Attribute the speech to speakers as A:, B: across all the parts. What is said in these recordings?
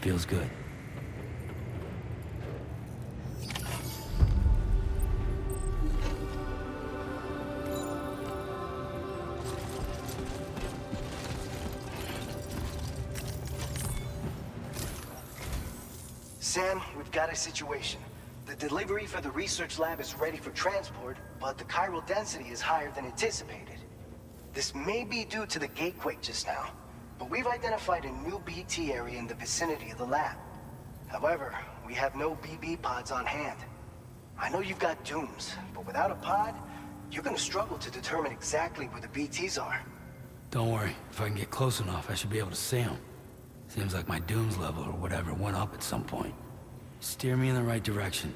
A: feels good.
B: Sam, we've got a situation. The delivery for the research lab is ready for transport, but the chiral density is higher than anticipated. This may be due to the gatequake just now, but we've identified a new BT area in the vicinity of the lab. However, we have no BB pods on hand. I know you've got dooms, but without a pod, you're gonna struggle to determine exactly where the BTs are.
A: Don't worry, if I can get close enough, I should be able to see them. Seems like my dooms level or whatever went up at some point. Steer me in the right direction.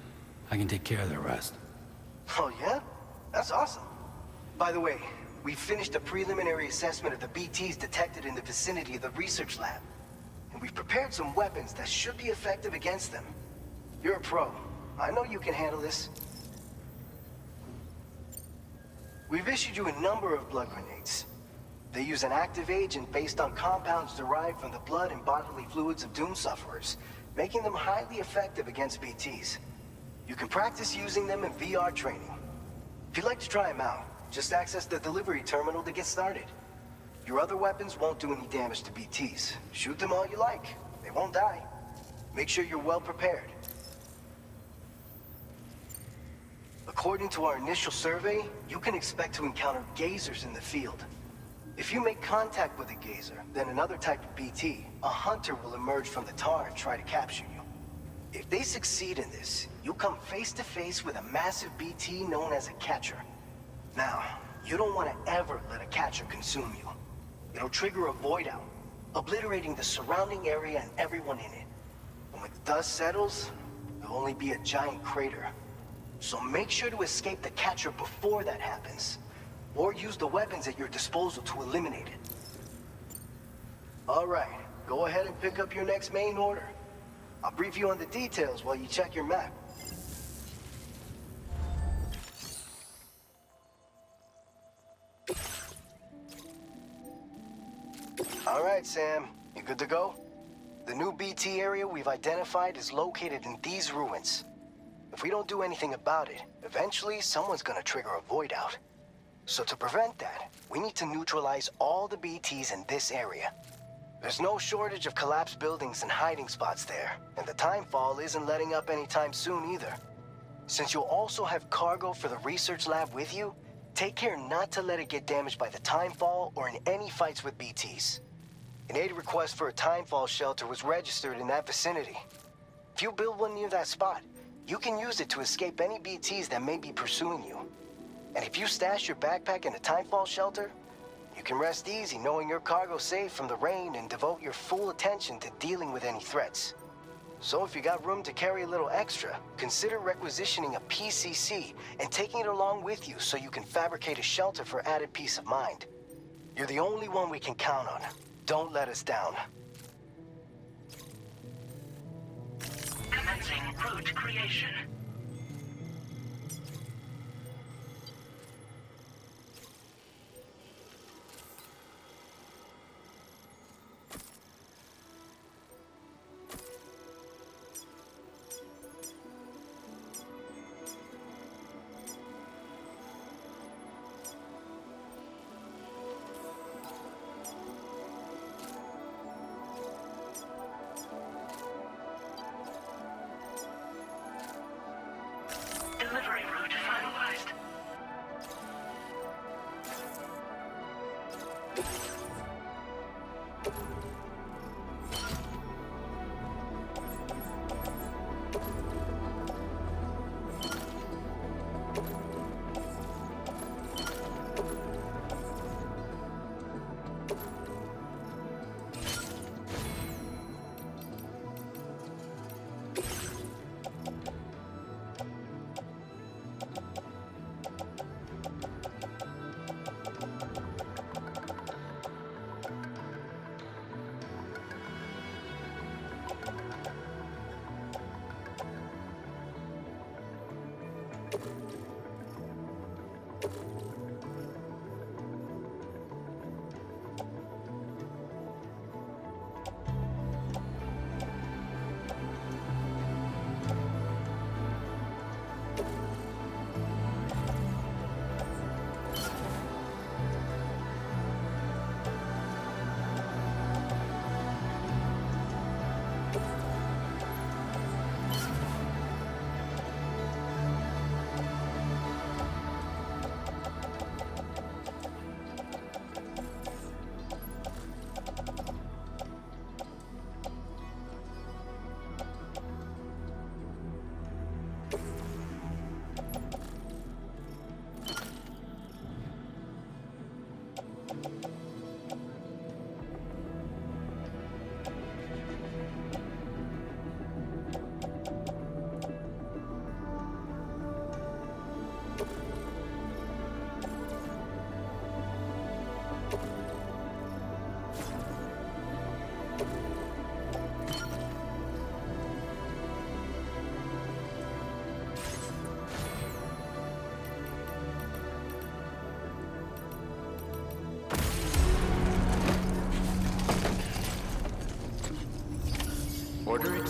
A: I can take care of the rest.
B: Oh yeah? That's awesome. By the way, we finished a preliminary assessment of the BTs detected in the vicinity of the research lab. And we've prepared some weapons that should be effective against them. You're a pro. I know you can handle this. We've issued you a number of blood grenades. They use an active agent based on compounds derived from the blood and bodily fluids of Doom sufferers, making them highly effective against BTs. You can practice using them in VR training. If you'd like to try them out, just access the delivery terminal to get started. Your other weapons won't do any damage to BTs. Shoot them all you like. They won't die. Make sure you're well prepared. According to our initial survey, you can expect to encounter gazers in the field. If you make contact with a gazer, then another type of BT, a hunter will emerge from the tar and try to capture you. If they succeed in this, you'll come face to face with a massive BT known as a catcher. Now, you don't want to ever let a catcher consume you. It'll trigger a void out, obliterating the surrounding area and everyone in it. When the dust settles, there'll only be a giant crater. So make sure to escape the catcher before that happens. Or use the weapons at your disposal to eliminate it. All right, go ahead and pick up your next main order. I'll brief you on the details while you check your map. All right, Sam, you good to go? The new BT area we've identified is located in these ruins. If we don't do anything about it, eventually someone's gonna trigger a void out. So to prevent that, we need to neutralize all the BTs in this area. There's no shortage of collapsed buildings and hiding spots there, and the timefall isn't letting up anytime soon either. Since you'll also have cargo for the research lab with you, take care not to let it get damaged by the timefall or in any fights with BTs. An aid request for a timefall shelter was registered in that vicinity. If you build one near that spot, you can use it to escape any BTs that may be pursuing you. And if you stash your backpack in a timefall shelter, you can rest easy knowing your cargo's safe from the rain and devote your full attention to dealing with any threats. So if you got room to carry a little extra, consider requisitioning a PCC and taking it along with you so you can fabricate a shelter for added peace of mind. You're the only one we can count on. Don't let us down.
C: Commencing route creation. Delivery route finalized.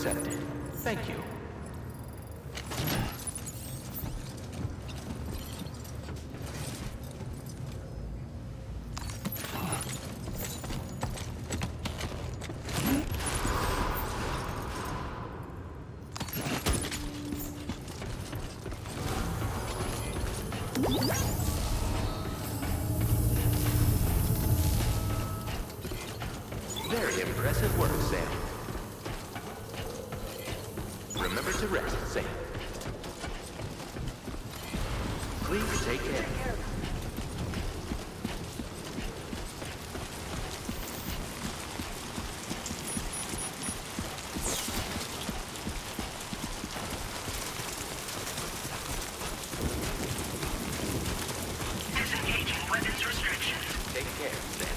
D: accepted. Thank you. Very impressive work, Sam. Remember to rest, Sam. Please take care.
C: Disengaging weapons restrictions.
D: Take care, Sam.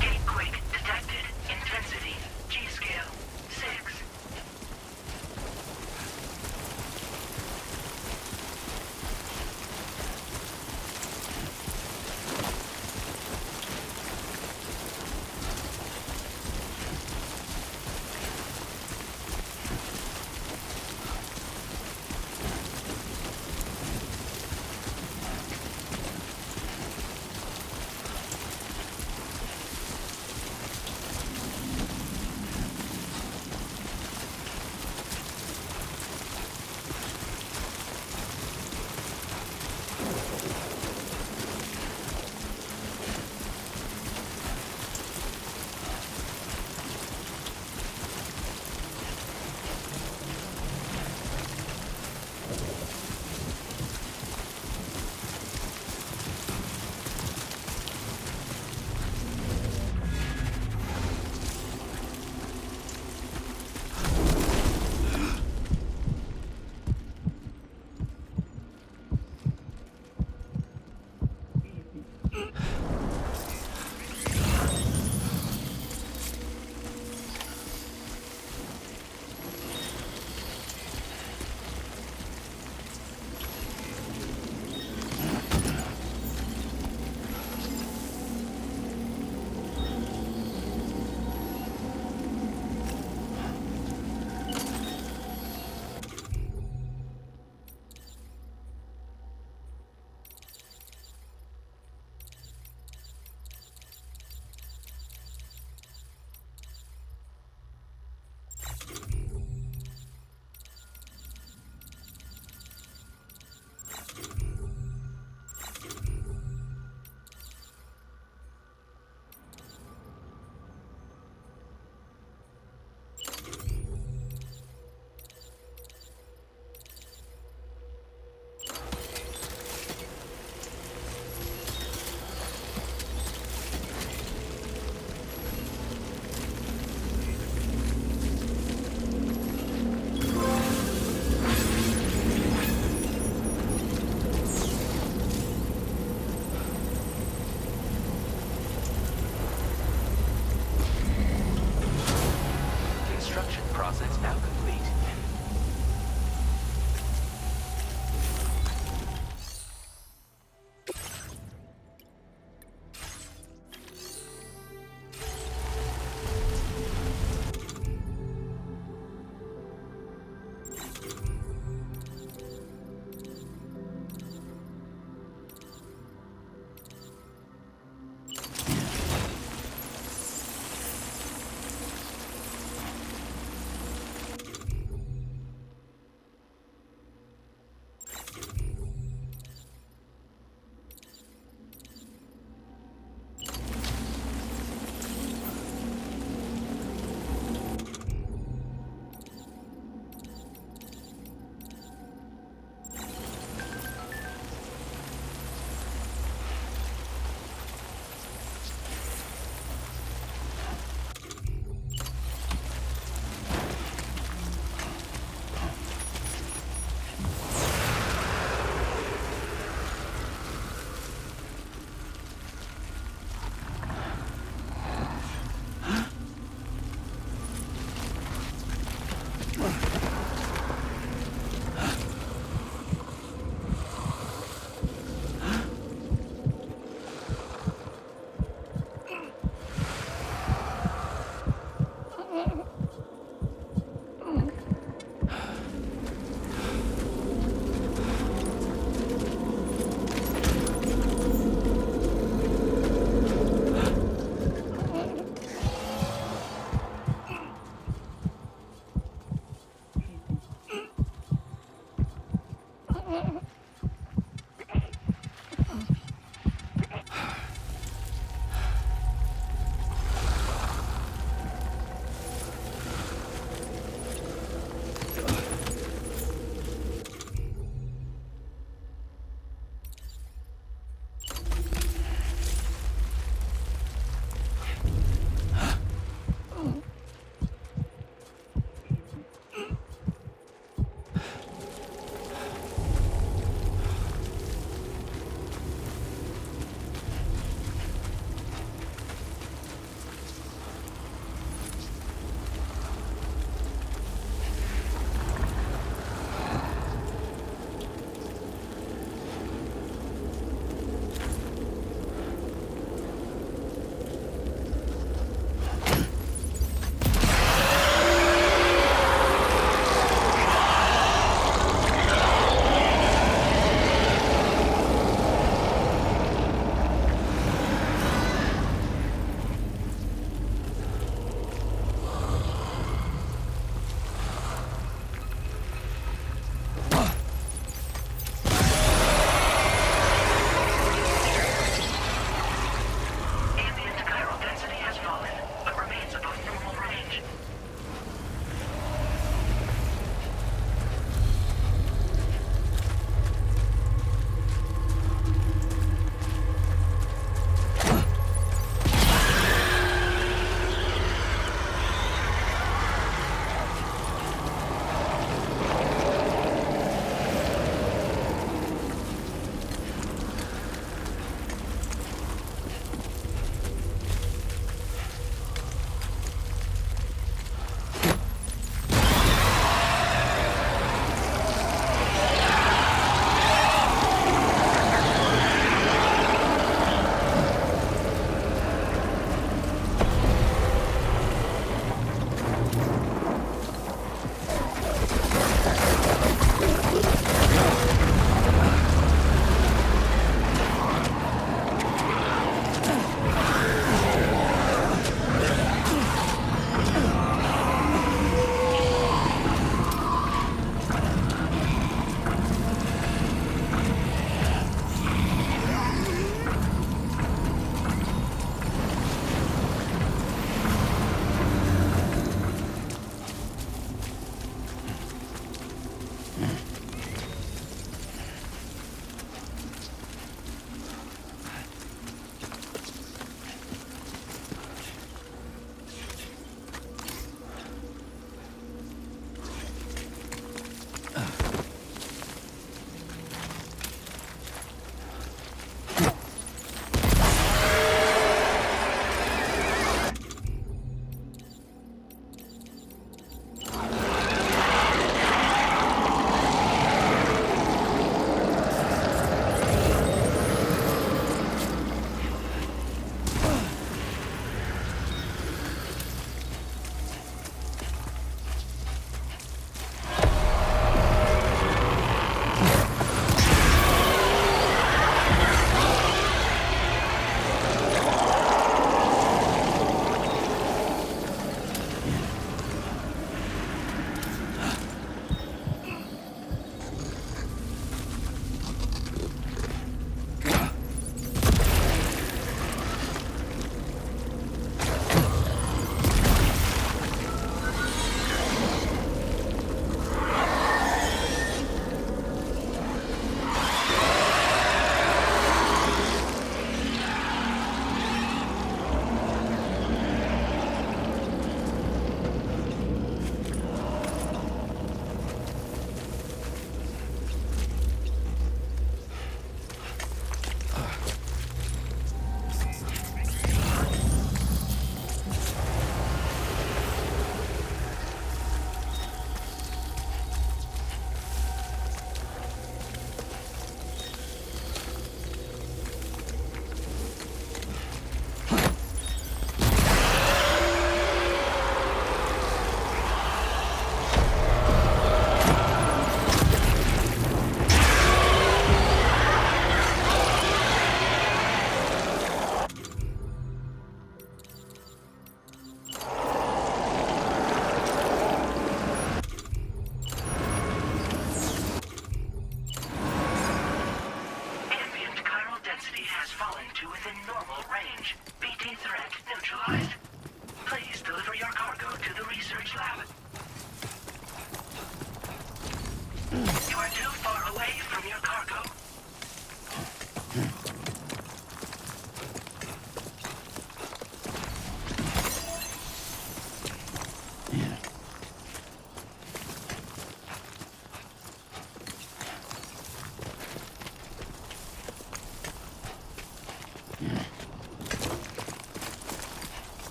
C: Gatequake detected. Intensity. G-scale. 6.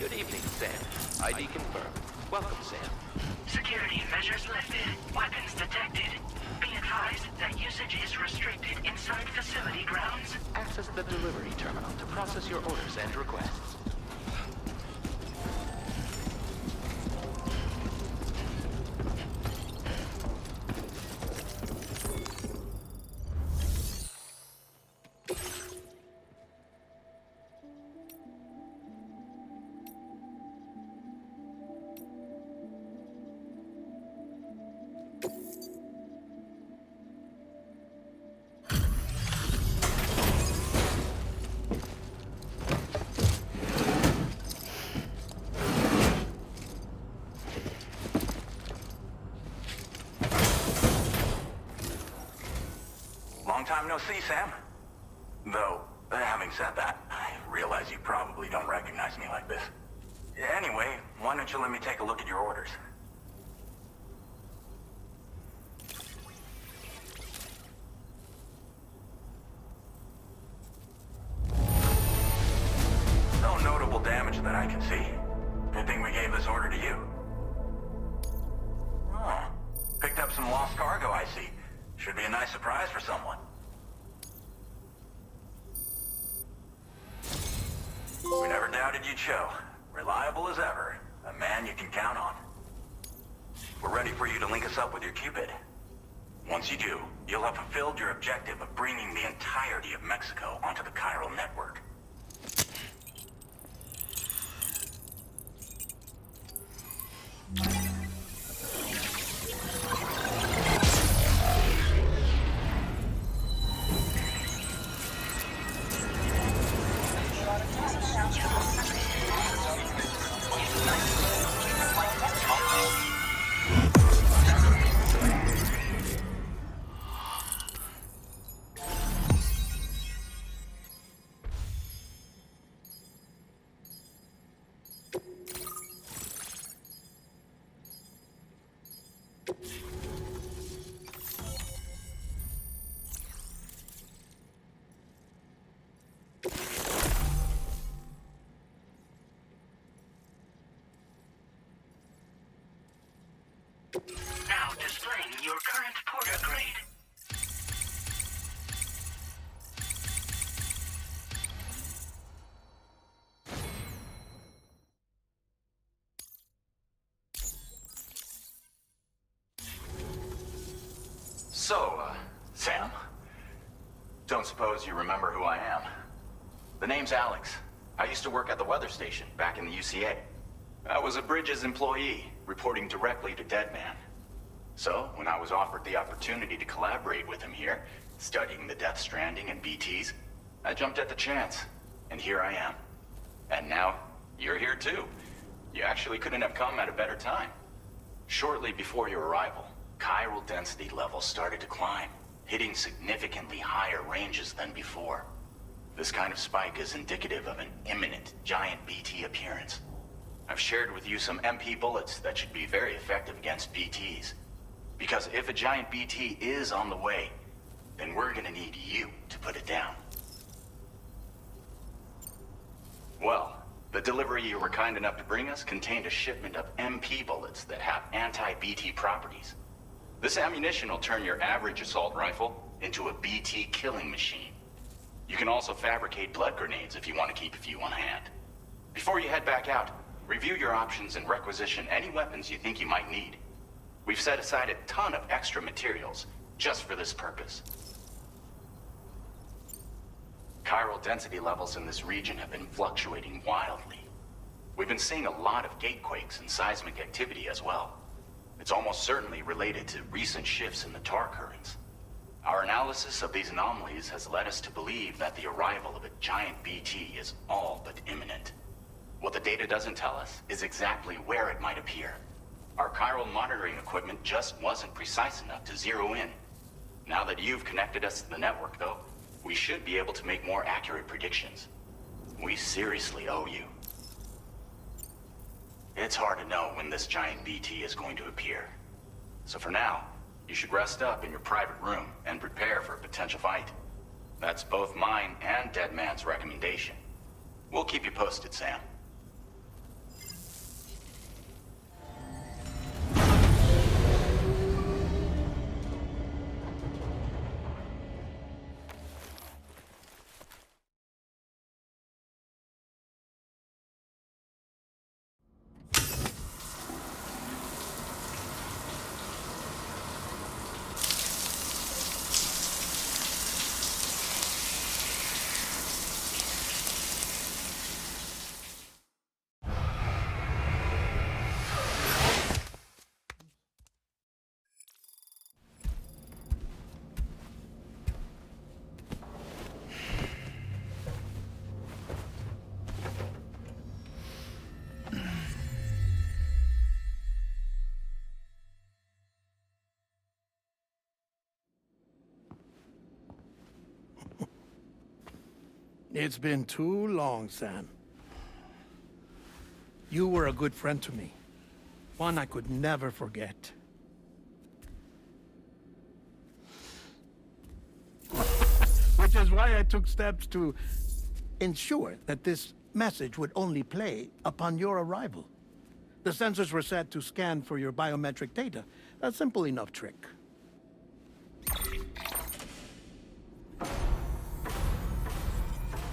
D: Good evening, Sam. ID confirmed. Welcome, Sam.
C: Security measures lifted. Weapons detected. Be advised that usage is restricted inside facility grounds.
D: Access the delivery terminal to process your orders and requests.
E: Long time no see, Sam. Though, having said that, I realize you probably don't recognize me like this. Anyway, why don't you let me take a look at your orders? No notable damage that I can see. Good thing we gave this order to you. Oh, picked up some lost cargo, I see. Should be a nice surprise for someone. We never doubted you'd show. Reliable as ever. A man you can count on. We're ready for you to link us up with your Cupid. Once you do, you'll have fulfilled your objective of bringing the entirety of Mexico onto the chiral network.
C: Now displaying your current porter grade.
E: So, Sam, don't suppose you remember who I am? The name's Alex. I used to work at the weather station back in the UCA. I was a Bridges employee, reporting directly to Deadman. So, when I was offered the opportunity to collaborate with him here, studying the Death Stranding and BTs, I jumped at the chance, and here I am. And now, you're here too. You actually couldn't have come at a better time. Shortly before your arrival, chiral density levels started to climb, hitting significantly higher ranges than before. This kind of spike is indicative of an imminent giant BT appearance. I've shared with you some MP bullets that should be very effective against BTs. Because if a giant BT is on the way, then we're gonna need you to put it down. Well, the delivery you were kind enough to bring us contained a shipment of MP bullets that have anti-BT properties. This ammunition will turn your average assault rifle into a BT killing machine. You can also fabricate blood grenades if you want to keep a few on hand. Before you head back out, review your options and requisition any weapons you think you might need. We've set aside a ton of extra materials just for this purpose. Chiral density levels in this region have been fluctuating wildly. We've been seeing a lot of gatequakes and seismic activity as well. It's almost certainly related to recent shifts in the tar currents. Our analysis of these anomalies has led us to believe that the arrival of a giant BT is all but imminent. data doesn't tell us is exactly where it might appear. Our chiral monitoring equipment just wasn't precise enough to zero in. Now that you've connected us to the network, though, we should be able to make more accurate predictions. We seriously owe you. It's hard to know when this giant BT is going to appear. So for now, you should rest up in your private room and prepare for a potential fight. That's both mine and Deadman's recommendation. We'll keep you posted, Sam.
F: It's been too long, Sam. You were a good friend to me. One I could never forget. Which is why I took steps to ensure that this message would only play upon your arrival. The sensors were set to scan for your biometric data. A simple enough trick.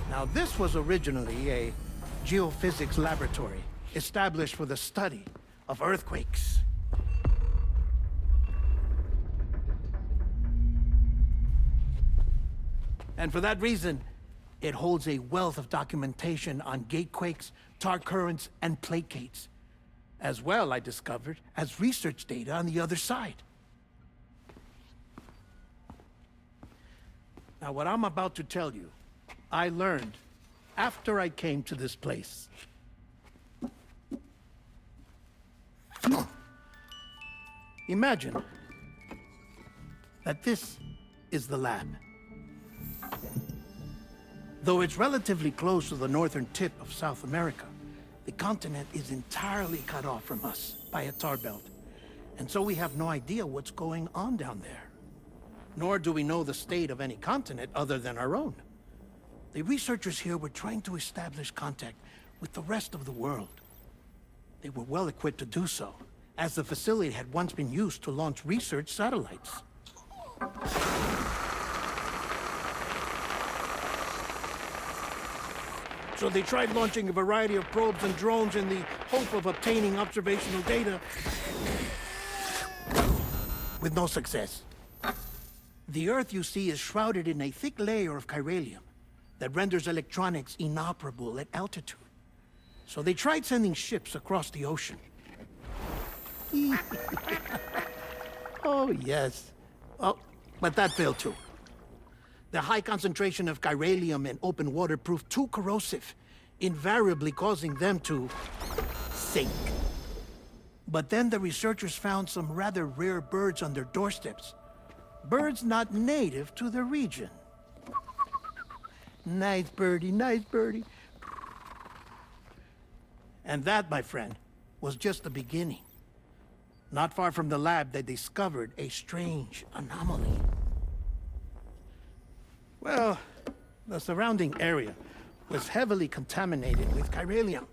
F: Now, this was originally a geophysics laboratory established for the study of earthquakes. And for that reason, it holds a wealth of documentation on gatequakes, tar currents, and placates. As well, I discovered, as research data on the other side. Now, what I'm about to tell you, I learned after I came to this place. Imagine that this is the lab. Though it's relatively close to the northern tip of South America, the continent is entirely cut off from us by a tar belt. And so we have no idea what's going on down there. Nor do we know the state of any continent other than our own. The researchers here were trying to establish contact with the rest of the world. They were well equipped to do so, as the facility had once been used to launch research satellites. So they tried launching a variety of probes and drones in the hope of obtaining observational data, with no success. The Earth, you see, is shrouded in a thick layer of chiralium that renders electronics inoperable at altitude. So they tried sending ships across the ocean. Oh, yes. Oh, but that failed too. The high concentration of chiralium in open water proved too corrosive, invariably causing them to sink. But then the researchers found some rather rare birds on their doorsteps. Birds not native to the region. Nice birdie, nice birdie. And that, my friend, was just the beginning. Not far from the lab, they discovered a strange anomaly. Well, the surrounding area was heavily contaminated with chiralium.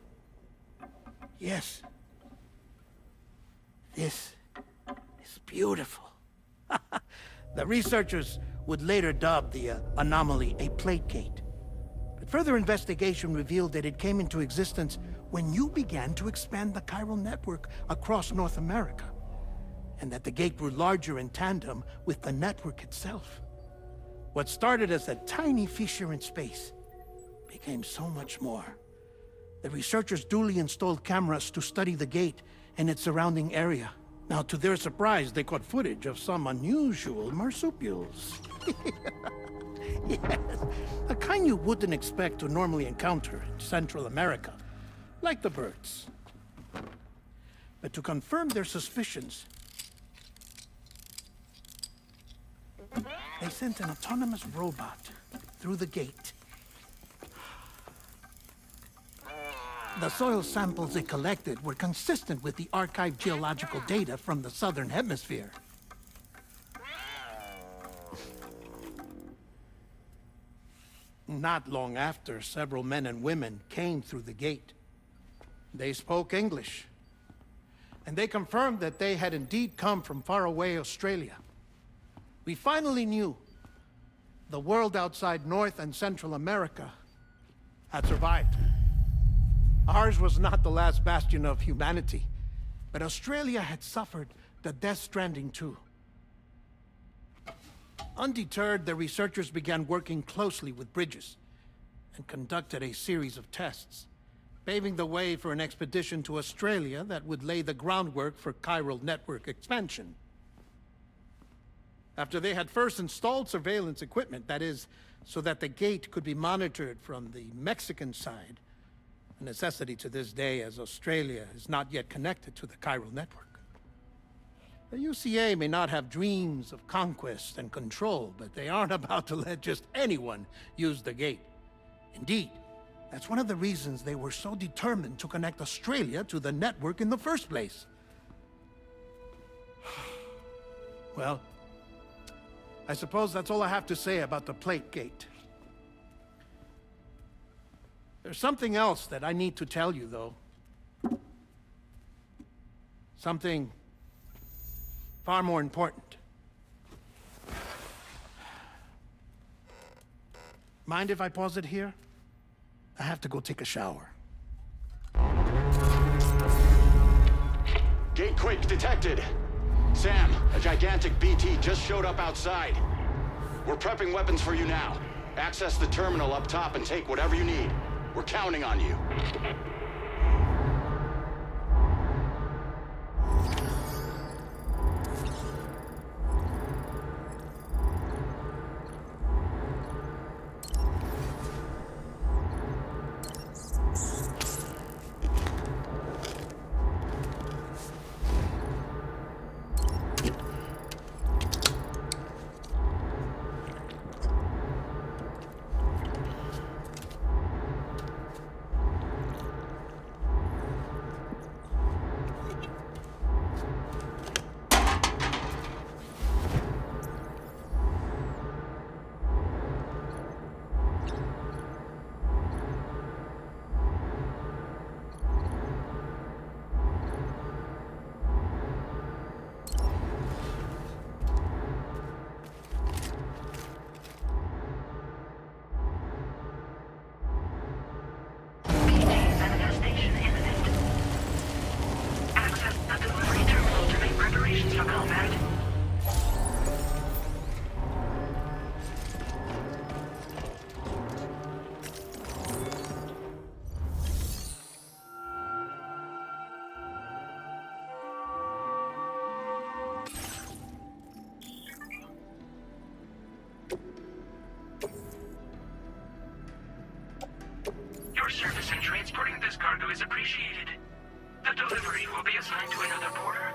F: Yes. This is beautiful. The researchers would later dub the anomaly a plate gate. But further investigation revealed that it came into existence when you began to expand the chiral network across North America, and that the gate grew larger in tandem with the network itself. What started as a tiny fissure in space became so much more. The researchers duly installed cameras to study the gate and its surrounding area. Now, to their surprise, they caught footage of some unusual marsupials. Yes, a kind you wouldn't expect to normally encounter in Central America. like the birds. But to confirm their suspicions, they sent an autonomous robot through the gate. The soil samples it collected were consistent with the archived geological data from the southern hemisphere. Not long after, several men and women came through the gate. They spoke English, and they confirmed that they had indeed come from faraway Australia. We finally knew the world outside North and Central America had survived. Ours was not the last bastion of humanity, but Australia had suffered the death stranding too. Undeterred, the researchers began working closely with Bridges and conducted a series of tests, paving the way for an expedition to Australia that would lay the groundwork for chiral network expansion. After they had first installed surveillance equipment, that is, so that the gate could be monitored from the Mexican side, a necessity to this day as Australia is not yet connected to the chiral network. The UCA may not have dreams of conquest and control, but they aren't about to let just anyone use the gate. Indeed, that's one of the reasons they were so determined to connect Australia to the network in the first place. Well, I suppose that's all I have to say about the plate gate. There's something else that I need to tell you, though. Something far more important. Mind if I pause it here? I have to go take a shower.
G: Gate quake detected. Sam, a gigantic BT just showed up outside. We're prepping weapons for you now. Access the terminal up top and take whatever you need. We're counting on you.
C: Manifestation imminent. Access the delivery terminal to make preparations for combat. Your service in transporting this cargo is appreciated. The delivery will be assigned to another porter.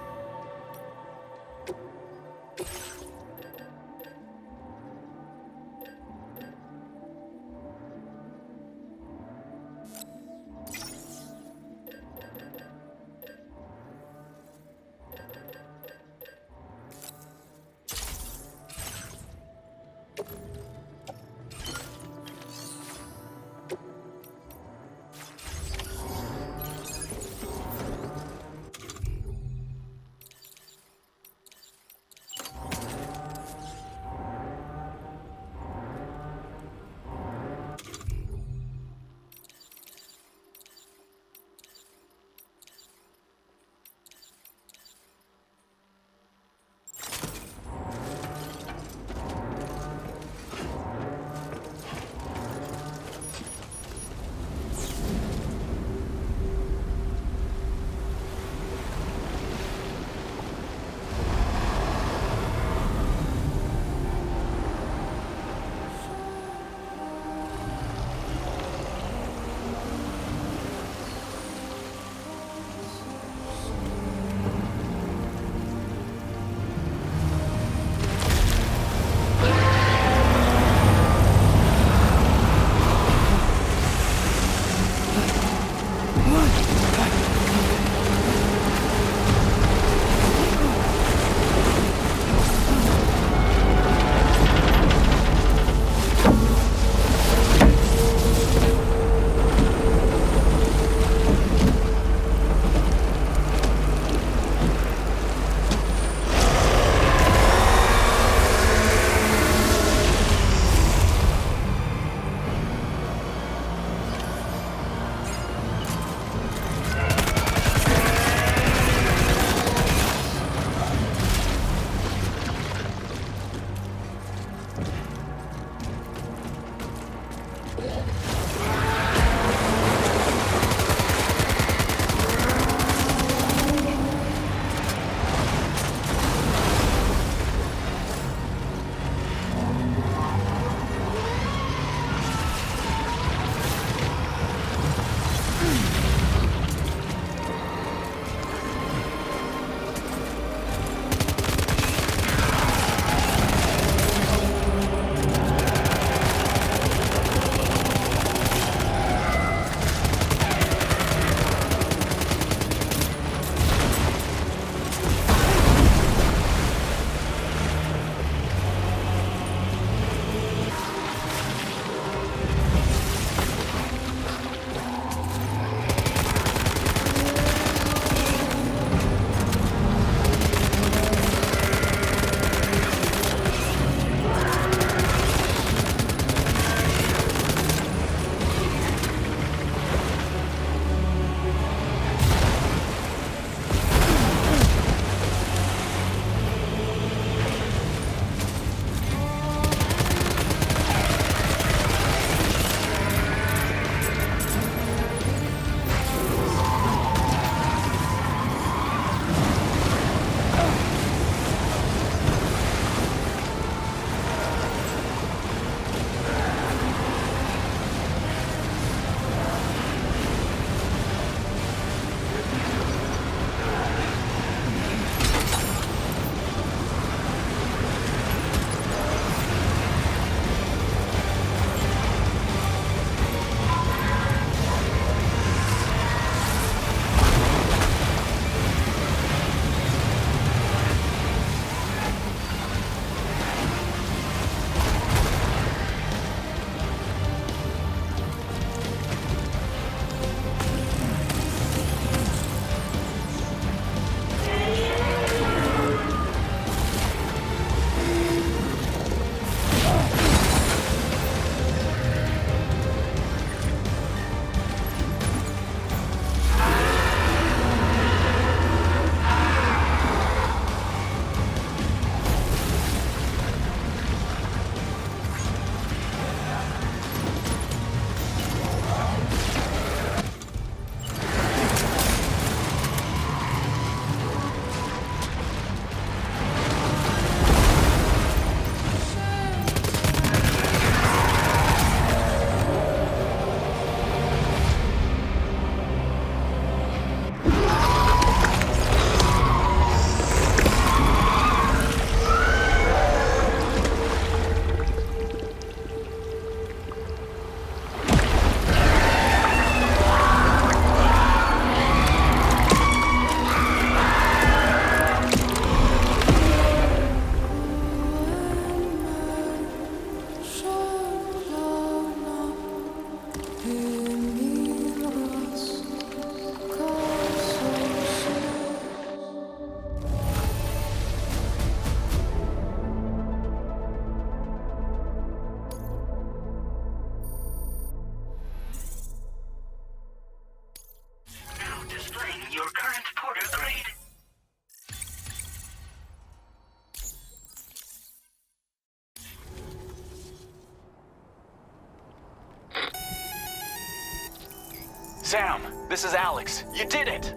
E: this is Alex. You did it!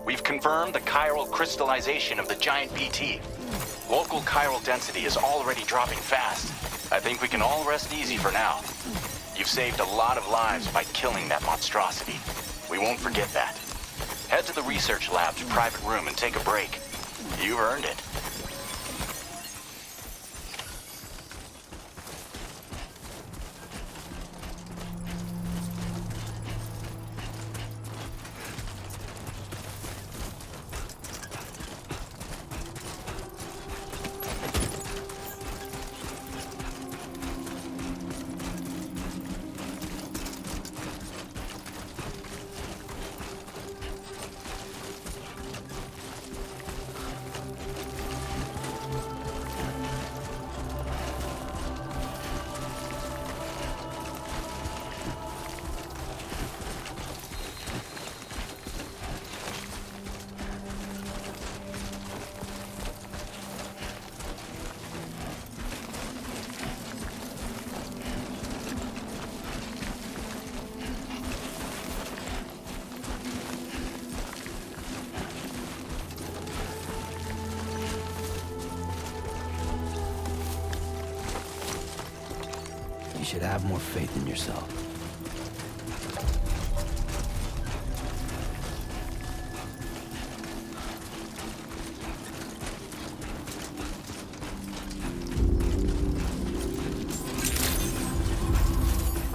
E: We've confirmed the chiral crystallization of the giant BT. Local chiral density is already dropping fast. I think we can all rest easy for now. You've saved a lot of lives by killing that monstrosity. We won't forget that. Head to the research lab's private room and take a break. You've earned it.
A: You should have more faith in yourself.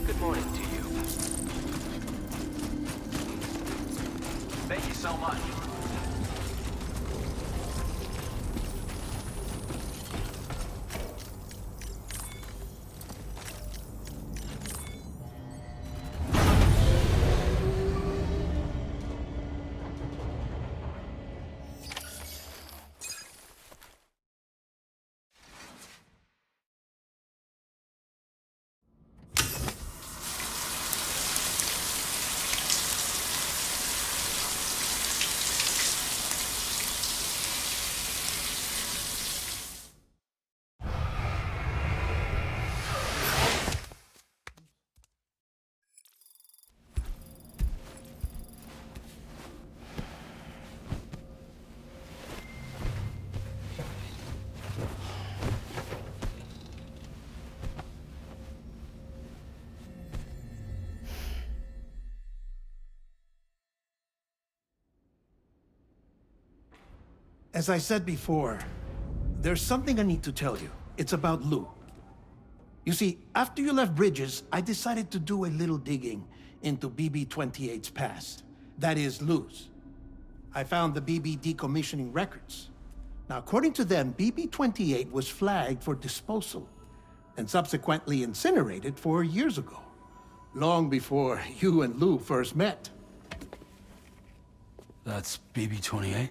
D: Good morning to you. Thank you so much.
F: As I said before, there's something I need to tell you. It's about Lou. You see, after you left Bridges, I decided to do a little digging into BB-28's past. That is, Lou's. I found the BB decommissioning records. Now, according to them, BB-28 was flagged for disposal and subsequently incinerated 4 years ago, long before you and Lou first met.
A: That's BB-28?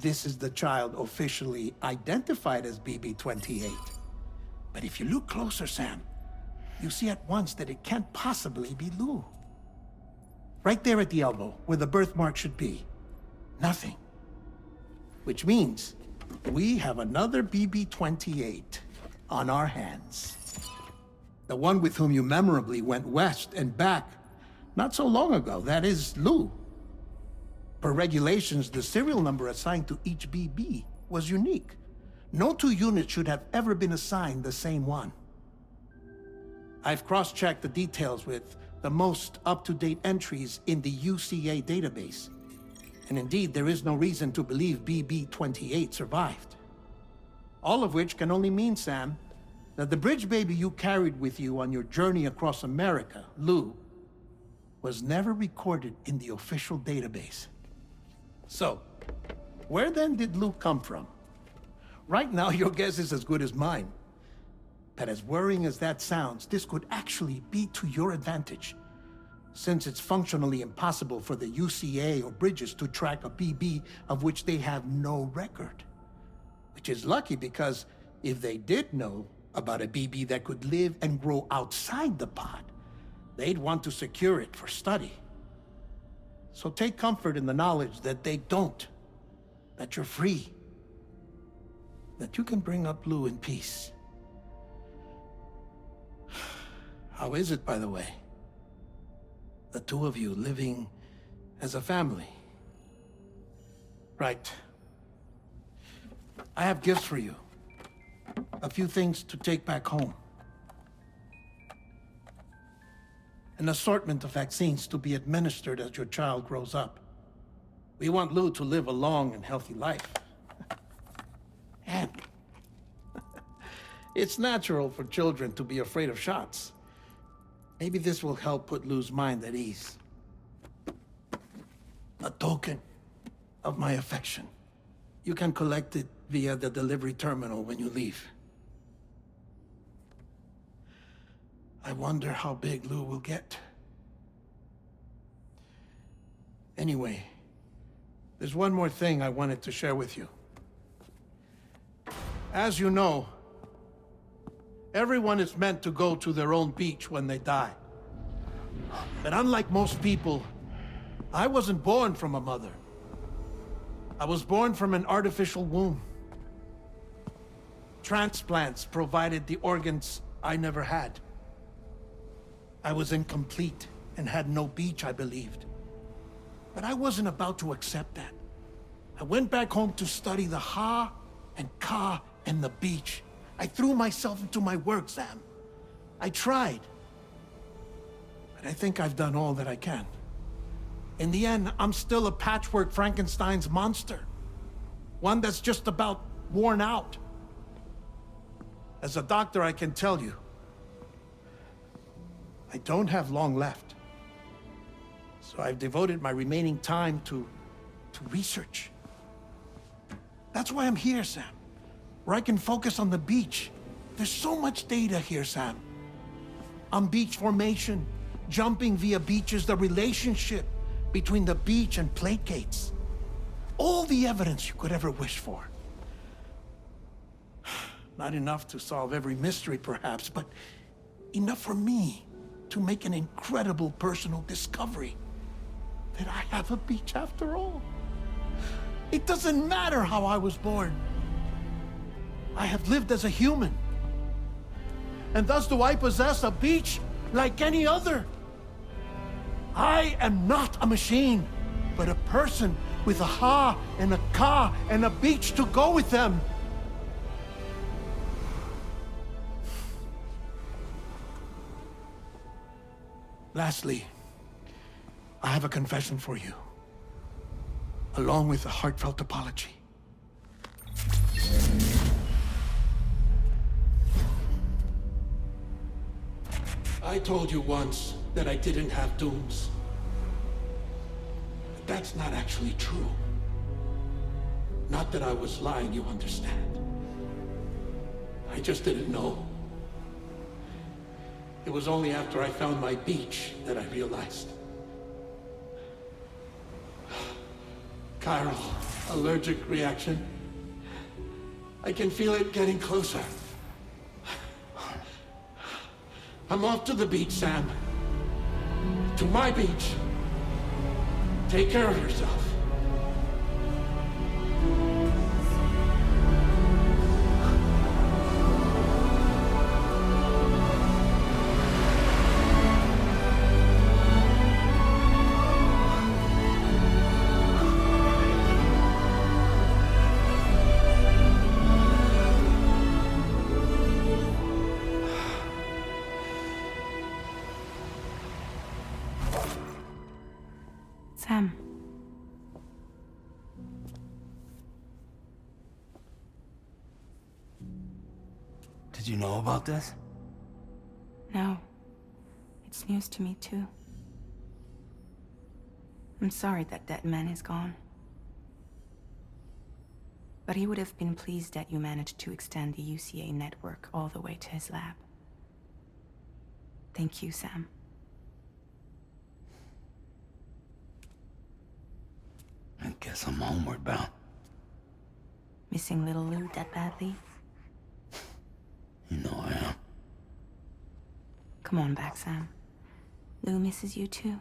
F: This is the child officially identified as BB-28. But if you look closer, Sam, you see at once that it can't possibly be Lou. Right there at the elbow, where the birthmark should be. Nothing. Which means we have another BB-28 on our hands. The one with whom you memorably went west and back not so long ago, that is Lou. Per regulations, the serial number assigned to each BB was unique. No two units should have ever been assigned the same one. I've cross-checked the details with the most up-to-date entries in the UCA database. And indeed, there is no reason to believe BB-28 survived. All of which can only mean, Sam, that the bridge baby you carried with you on your journey across America, Lou, was never recorded in the official database. So, where then did Lou come from? Right now, your guess is as good as mine. But as worrying as that sounds, this could actually be to your advantage, since it's functionally impossible for the UCA or Bridges to track a BB of which they have no record. Which is lucky, because if they did know about a BB that could live and grow outside the pod, they'd want to secure it for study. So take comfort in the knowledge that they don't, that you're free, that you can bring up Lou in peace. How is it, by the way? The two of you living As a family. Right. I have gifts for you. A few things to take back home. An assortment of vaccines to be administered as your child grows up. We want Lou to live a long and healthy life. And it's natural for children to be afraid of shots. Maybe this will help put Lou's mind at ease. A token of my affection. You can collect it via the delivery terminal when you leave. I wonder how big Lou will get. Anyway, there's one more thing I wanted to share with you. As you know, everyone is meant to go to their own beach when they die. But unlike most people, I wasn't born from a mother. I was born from an artificial womb. Transplants provided the organs I never had. I was incomplete and had no beach, I believed. But I wasn't about to accept that. I went back home to study the Ha and Ka and the beach. I threw myself into my work, Sam. I tried. But I think I've done all that I can. In the end, I'm still a patchwork Frankenstein's monster. One that's just about worn out. As a doctor, I can tell you, I don't have long left. So I've devoted my remaining time to research. That's why I'm here, Sam. Where I can focus on the beach. There's so much data here, Sam. On beach formation, jumping via beaches, the relationship between the beach and plate gates. All the evidence you could ever wish for. Not enough to solve every mystery, perhaps, but enough for me to make an incredible personal discovery. That I have a beach after all. It doesn't matter how I was born. I have lived as a human. And thus do I possess a beach like any other. I am not a machine, but a person with a Ha and a Ka and a beach to go with them. Lastly, I have a confession for you, along with a heartfelt apology. I told you once that I didn't have dooms. But that's not actually true. Not that I was lying, you understand. I just didn't know. It was only after I found my beach that I realized. Chiral allergic reaction. I can feel it getting closer. I'm off to the beach, Sam. To my beach. Take care of yourself.
H: Sam.
A: Did you know about this?
H: No. It's news to me, too. I'm sorry that man is gone. But he would have been pleased that you managed to extend the UCA network all the way to his lab. Thank you, Sam.
A: I guess I'm homeward bound.
H: Missing little Lou that badly?
A: You know I am.
H: Come on back, Sam. Lou misses you too.